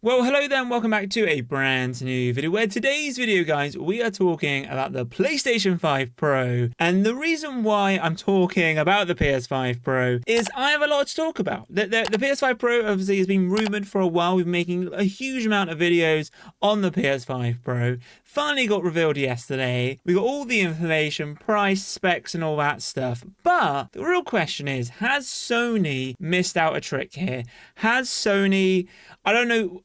Well, hello there and welcome back to a brand new video where today's video, guys, we are talking about the PlayStation 5 Pro. And the reason why I'm talking about the PS5 Pro is I have a lot to talk about. The PS5 Pro obviously has been rumored for a while. We've been making a huge amount of videos on the PS5 Pro. Finally got revealed yesterday. We got all the information, price, specs, and all that stuff. But the real question is, has Sony missed out a trick here? Has Sony, I don't know,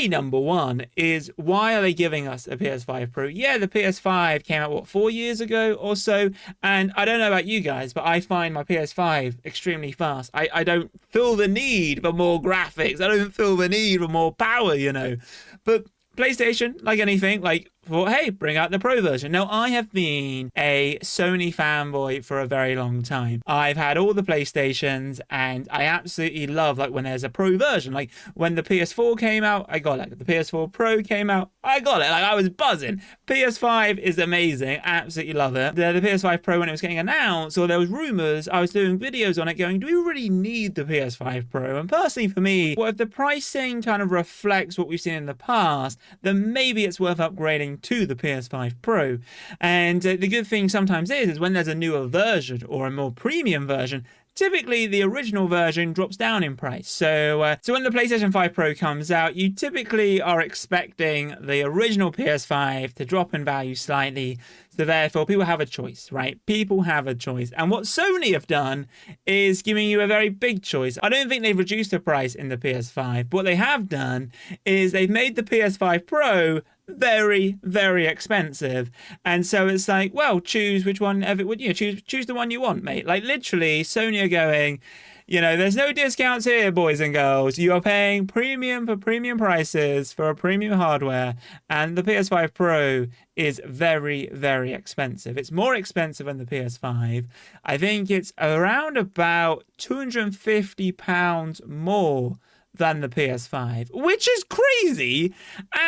number one is, why are they giving us a PS5 Pro? Yeah, the PS5 came out, what, 4 years ago or so? And I don't know about you guys, but I find my PS5 extremely fast. I don't feel the need for more graphics. I don't feel the need for more power, you know. But PlayStation, like anything, like, thought, hey, bring out the Pro version. Now, I have been a Sony fanboy for a very long time. I've had all the PlayStations, and I absolutely love, like, when there's a Pro version. Like, when the PS4 came out, I got it. The PS4 Pro came out, I got it. Like, I was buzzing. PS5 is amazing. Absolutely love it. The PS5 Pro, when it was getting announced, or there was rumors, I was doing videos on it going, do we really need the PS5 Pro? And personally, for me, well, if the pricing kind of reflects what we've seen in the past, then maybe it's worth upgrading to the PS5 Pro. And the good thing sometimes is when there's a newer version or a more premium version, typically the original version drops down in price. So when the PlayStation 5 Pro comes out, you typically are expecting the original PS5 to drop in value slightly. So therefore, people have a choice, right? People have a choice. And what Sony have done is giving you a very big choice. I don't think they've reduced the price in the PS5. But what they have done is they've made the PS5 Pro very, very expensive. And so it's like, well, choose which one ever would you choose the one you want, mate. Like, literally, Sony are going, you know, there's no discounts here, boys and girls. You are paying premium for premium prices for a premium hardware, and the PS5 Pro is very, very expensive. It's more expensive than the PS5. I think it's around about £250 more than the PS5, which is crazy.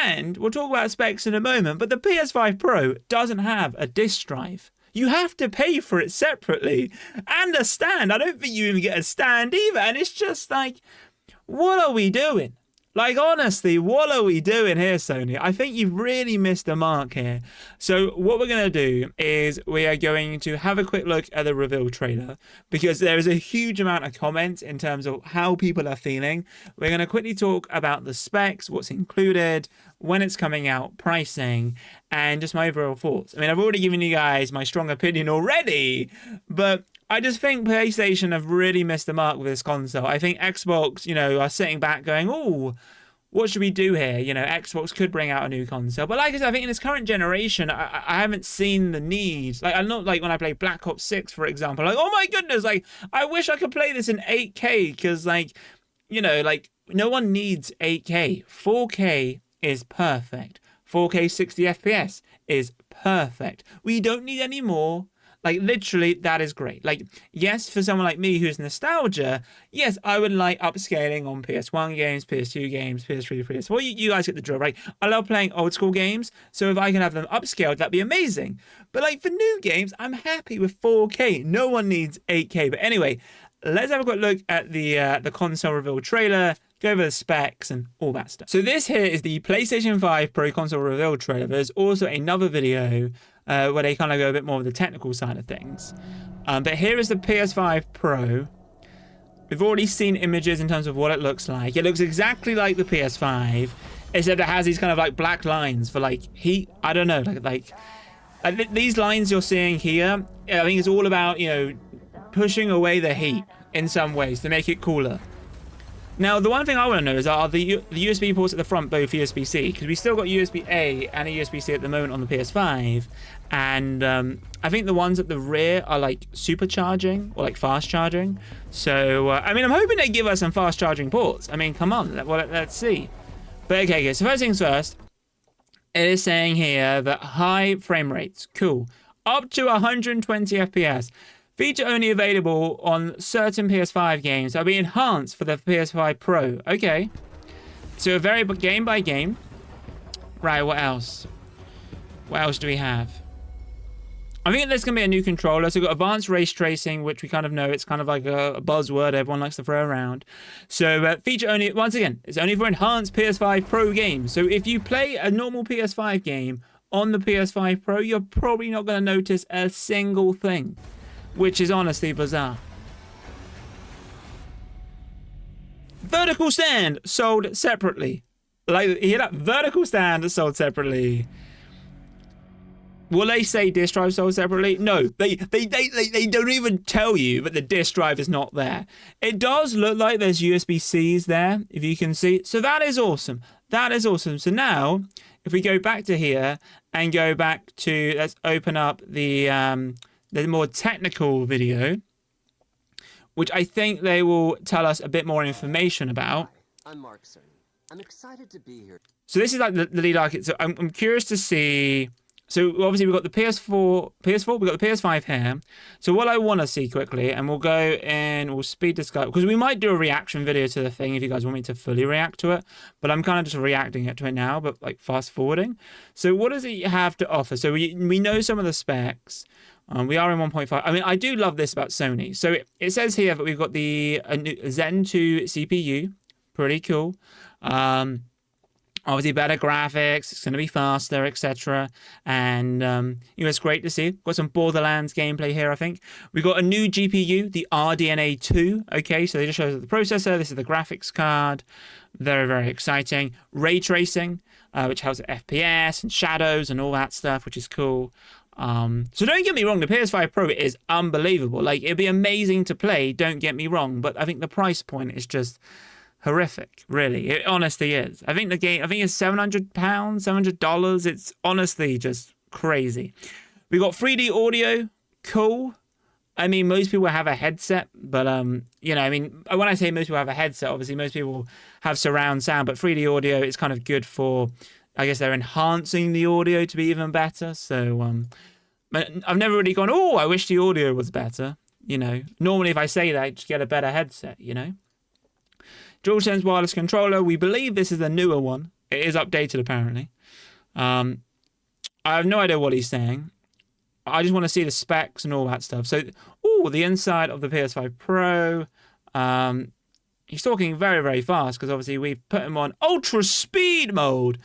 And we'll talk about specs in a moment, but the PS5 Pro doesn't have a disk drive. You have to pay for it separately, and a stand. I don't think you even get a stand either. And it's just like, what are we doing? Like, honestly, what are we doing here, Sony? I think you've really missed the mark here. So what we're going to do is we are going to have a quick look at the reveal trailer, because there is a huge amount of comments in terms of how people are feeling. We're going to quickly talk about the specs, what's included, when it's coming out, pricing, and just my overall thoughts. I mean, I've already given you guys my strong opinion already, but I just think PlayStation have really missed the mark with this console. I think Xbox, you know, are sitting back going, oh, what should we do here? You know, Xbox could bring out a new console. But like I said, I think in this current generation, I haven't seen the need. Like, I'm not like when I play Black Ops 6, for example. Like, oh my goodness, like, I wish I could play this in 8K. Because, like, you know, like, no one needs 8K. 4K is perfect. 4K 60 FPS is perfect. We don't need any more. Like, literally, that is great. Like, yes, for someone like me who's nostalgia, yes, I would like upscaling on PS1 games, PS2 games, PS3, PS4. You guys get the drill, right? I love playing old school games, so if I can have them upscaled, that'd be amazing. But, like, for new games, I'm happy with 4K. No one needs 8K. But anyway, let's have a quick look at the console reveal trailer, go over the specs and all that stuff. So this here is the PlayStation 5 Pro console reveal trailer. There's also another video where they kind of go a bit more of the technical side of things. But here is the PS5 Pro. We've already seen images in terms of what it looks like. It looks exactly like the PS5, except it has these kind of like black lines for like heat. I don't know, like these lines you're seeing here, I think it's all about, you know, pushing away the heat in some ways to make it cooler. Now, the one thing I want to know is, are the USB ports at the front both USB-C? Because we still got USB-A and a USB-C at the moment on the PS5. And I think the ones at the rear are like supercharging or like fast charging. So, I mean, I'm hoping they give us some fast charging ports. I mean, come on, let's see. But okay, so first things first, it is saying here that high frame rates, cool. Up to 120 FPS. Feature only available on certain PS5 games. That'll be enhanced for the PS5 Pro. Okay. So very game by game. Right, what else? What else do we have? I think there's going to be a new controller. So we've got advanced race tracing, which we kind of know. It's kind of like a buzzword everyone likes to throw around. So feature only, once again, it's only for enhanced PS5 Pro games. So if you play a normal PS5 game on the PS5 Pro, you're probably not going to notice a single thing, which is honestly bizarre. Vertical stand sold separately. Like, you hear that? Vertical stand sold separately. Will they say disk drive sold separately? No, they don't even tell you that the disk drive is not there. It does look like there's USB-Cs there, if you can see. So that is awesome. That is awesome. So now, if we go back to here and go back to, let's open up the more technical video, which I think they will tell us a bit more information about. I'm Mark Cerny. I'm excited to be here. So this is like the lead architect. So I'm curious to see. So obviously we've got the PS4, we've got the PS5 here. So what I want to see quickly, and we'll go and we'll speed this up, because we might do a reaction video to the thing if you guys want me to fully react to it. But I'm kind of just reacting to it now, but like fast forwarding. So what does it have to offer? So we know some of the specs. We are in 1.5. I mean, I do love this about Sony. So it says here that we've got the Zen 2 CPU. Pretty cool. Obviously better graphics, it's going to be faster, etc. And, it's great to see. Got some Borderlands gameplay here, I think. We've got a new GPU, the RDNA 2. Okay, so they just show the processor. This is the graphics card. Very, very exciting. Ray tracing, which helps with FPS and shadows and all that stuff, which is cool. So don't get me wrong, the PS5 Pro is unbelievable. Like, it'd be amazing to play, don't get me wrong. But I think the price point is just horrific, really. It honestly is. I think the game, I think it's £700, $700. It's honestly just crazy. We got 3D audio, cool. I mean, most people have a headset, but I mean, when I say most people have a headset, obviously most people have surround sound, but 3D audio is kind of good for, I guess they're enhancing the audio to be even better. So I've never really gone, oh, I wish the audio was better. Normally if I say that, I just get a better headset, DualSense wireless controller. We believe this is the newer one. It is updated, apparently. I have no idea what he's saying. I just want to see the specs and all that stuff. So, the inside of the PS5 Pro. He's talking very, very fast because obviously we've put him on ultra speed mode.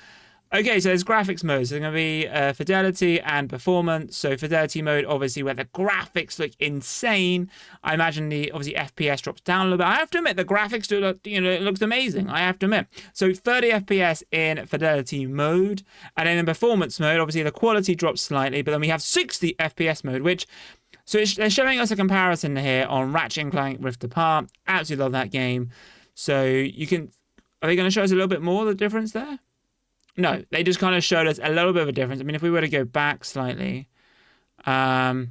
Okay, so there's graphics modes. So there's going to be fidelity and performance. So fidelity mode, obviously, where the graphics look insane. I imagine the, obviously, FPS drops down a little bit. I have to admit, the graphics do look, it looks amazing. I have to admit. So 30 FPS in fidelity mode. And then in performance mode, obviously, the quality drops slightly. But then we have 60 FPS mode, which... So they're showing us a comparison here on Ratchet & Clank Rift Apart. Absolutely love that game. So you can... Are they going to show us a little bit more of the difference there? No, they just kind of showed us a little bit of a difference. I mean, if we were to go back slightly, yeah,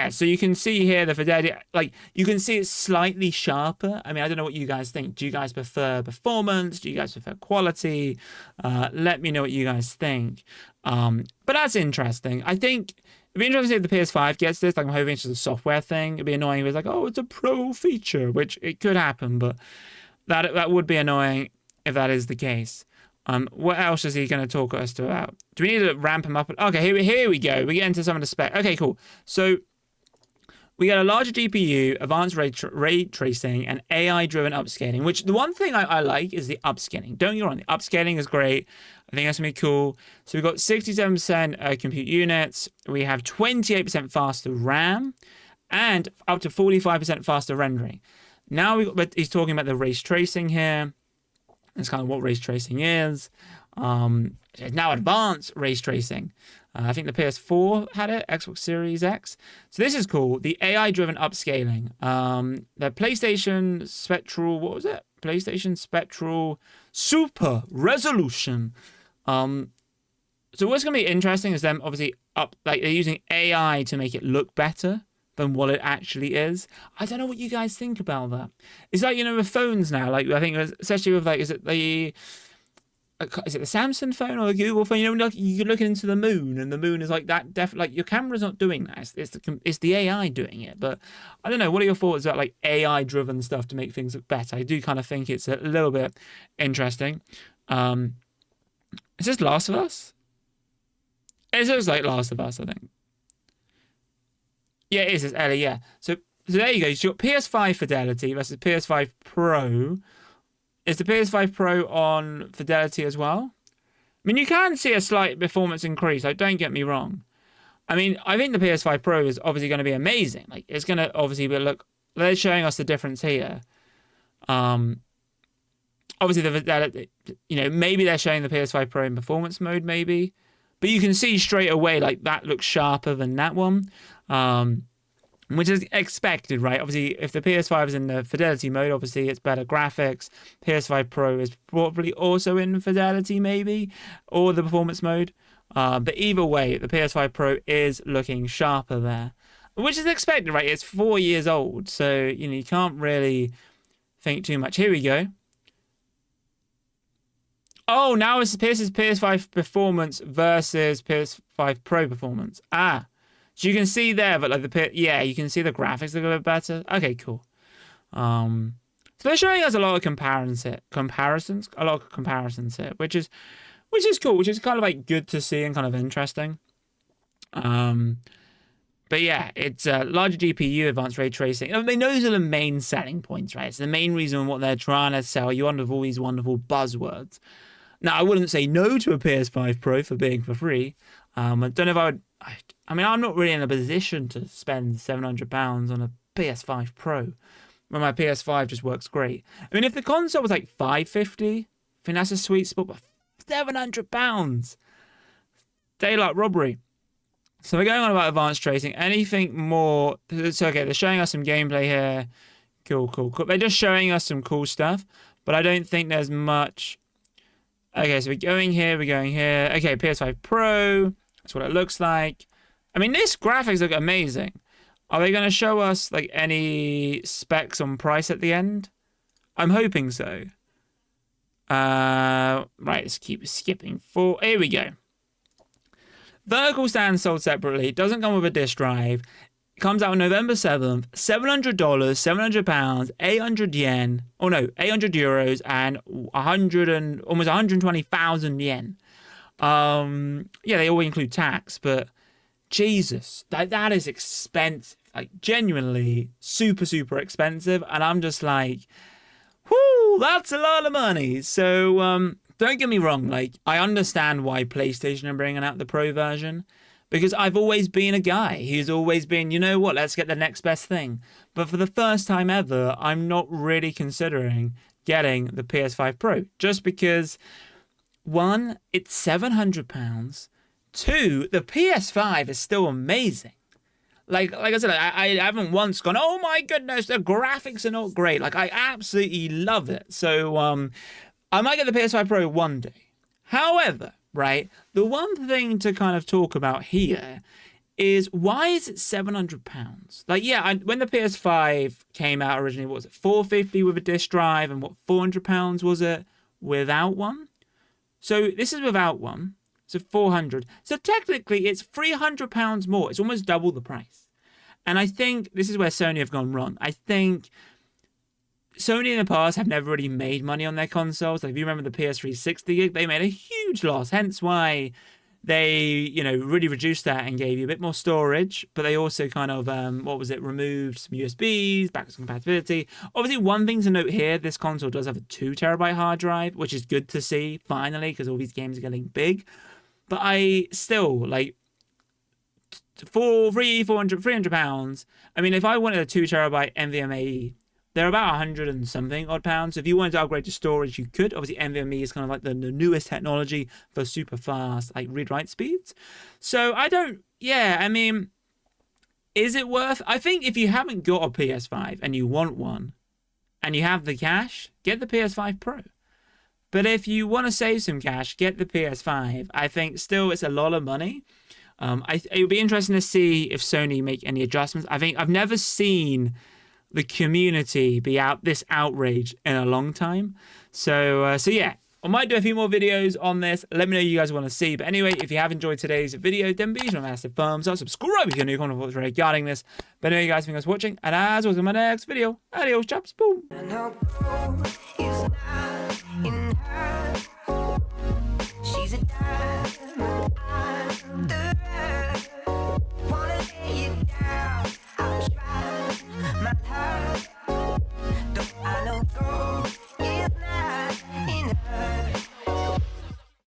so you can see here the fidelity, like, you can see it's slightly sharper. I mean, I don't know what you guys think. Do you guys prefer performance? Do you guys prefer quality? Let me know what you guys think. But that's interesting. I think it'd be interesting if the PS5 gets this. Like, I'm hoping it's just a software thing. It'd be annoying if it's like, oh, it's a pro feature, which it could happen, but that would be annoying if that is the case. What else is he going to talk us to about? Do we need to ramp him up? Okay, here we go. We get into some of the spec. Okay, cool. So we get a larger GPU, advanced ray tracing, and AI-driven upscaling, which the one thing I like is the upscaling. Don't get me wrong, the upscaling is great. I think that's going to be cool. So we've got 67% compute units. We have 28% faster RAM and up to 45% faster rendering. Now he's talking about the ray tracing here. That's kind of what ray tracing is. It's now advanced ray tracing. I think the PS4 had it, Xbox Series X. So this is cool. The AI-driven upscaling. The PlayStation Spectral, what was it? PlayStation Spectral Super Resolution. So what's going to be interesting is them obviously they're using AI to make it look better than what it actually is. I don't know what you guys think about that. It's like, with phones now, like, I think, especially with, like, is it the Samsung phone or the Google phone? Like, you're looking into the moon, and the moon is like that, like, your camera's not doing that. It's the AI doing it. But I don't know, what are your thoughts about, like, AI-driven stuff to make things look better? I do kind of think it's a little bit interesting. Is this Last of Us? It looks like Last of Us, I think. Yeah, it is. It's Ellie, yeah. So there you go. You've got PS5 fidelity versus PS5 Pro. Is the PS5 Pro on fidelity as well? I mean, you can see a slight performance increase. Like, don't get me wrong. I mean, I think the PS5 Pro is obviously going to be amazing. Like, it's going to obviously be, look, they're showing us the difference here. Obviously, maybe they're showing the PS5 Pro in performance mode, maybe. But you can see straight away, like, that looks sharper than that one. Which is expected, right? Obviously, if the PS5 is in the fidelity mode, obviously it's better graphics. PS5 Pro is probably also in fidelity, maybe, or the performance mode. But either way, the PS5 Pro is looking sharper there, which is expected, right? It's 4 years old, so you can't really think too much. Here we go. Oh, now it's PS5 performance versus PS5 Pro performance. So you can see there, but like you can see the graphics look a bit better. Okay, cool. So they're showing us a lot of comparisons here, which is cool, which is kind of like good to see and kind of interesting. But yeah, it's larger GPU, advanced ray tracing. I mean, those are the main selling points, right? It's the main reason what they're trying to sell you on with all these wonderful buzzwords. Now, I wouldn't say no to a PS5 Pro for being for free. I don't know if I would. I mean, I'm not really in a position to spend £700 on a PS5 Pro when my PS5 just works great. I mean, if the console was like $550, I think that's a sweet spot, but £700, daylight robbery. So we're going on about advanced tracing. Anything more? So okay, they're showing us some gameplay here. Cool. They're just showing us some cool stuff, but I don't think there's much. Okay, so we're going here. Okay, PS5 Pro. That's what it looks like. I mean, this graphics look amazing. Are they going to show us like any specs on price at the end? I'm hoping so. Right, let's keep skipping forward. Here we go. Vertical stand sold separately. Doesn't come with a disk drive. It comes out on November 7th. $700, £700, 800 yen. Oh no, 800 euros and almost 120,000 yen. Yeah, they all include tax, but Jesus, that is expensive. Like, genuinely super expensive. And I'm just like, whoo, that's a lot of money. So, don't get me wrong. Like, I understand why PlayStation are bringing out the Pro version, because I've always been a guy who's always been, you know what, let's get the next best thing. But for the first time ever, I'm not really considering getting the PS5 Pro, just because, one, it's £700. Two, the PS5 is still amazing. Like I said, I haven't once gone, oh my goodness, the graphics are not great. Like, I absolutely love it. So, I might get the PS5 Pro one day. However, right, the one thing to kind of talk about here is, why is it £700? Like, yeah, when the PS5 came out originally, what was it, $450 with a disc drive, and what, £400 was it without one? So this is without one. So 400. So technically, it's £300 more. It's almost double the price. And I think this is where Sony have gone wrong. I think Sony in the past have never really made money on their consoles. Like, if you remember the PS360, they made a huge loss. Hence why they, really reduced that and gave you a bit more storage. But they also kind of, removed some USBs, backwards compatibility. Obviously, one thing to note here, this console does have a 2 terabyte hard drive, which is good to see, finally, because all these games are getting big. But I still, like, £300. I mean, if I wanted a 2 terabyte NVMe, they're about 100 and something odd pounds. So if you wanted to upgrade to storage, you could. Obviously, NVMe is kind of like the newest technology for super fast, like, read-write speeds. So I mean, is it worth? I think if you haven't got a PS5 and you want one, and you have the cash, get the PS5 Pro. But if you want to save some cash, get the PS5. I think still it's a lot of money. It would be interesting to see if Sony make any adjustments. I think I've never seen the community be this outraged in a long time. So yeah, I might do a few more videos on this. Let me know what you guys want to see. But anyway, if you have enjoyed today's video, then be sure to massive thumbs up, subscribe if you're new, comment what's regarding this. But anyway, guys, thank you guys for watching, and as always, in my next video, adios, chaps, boom.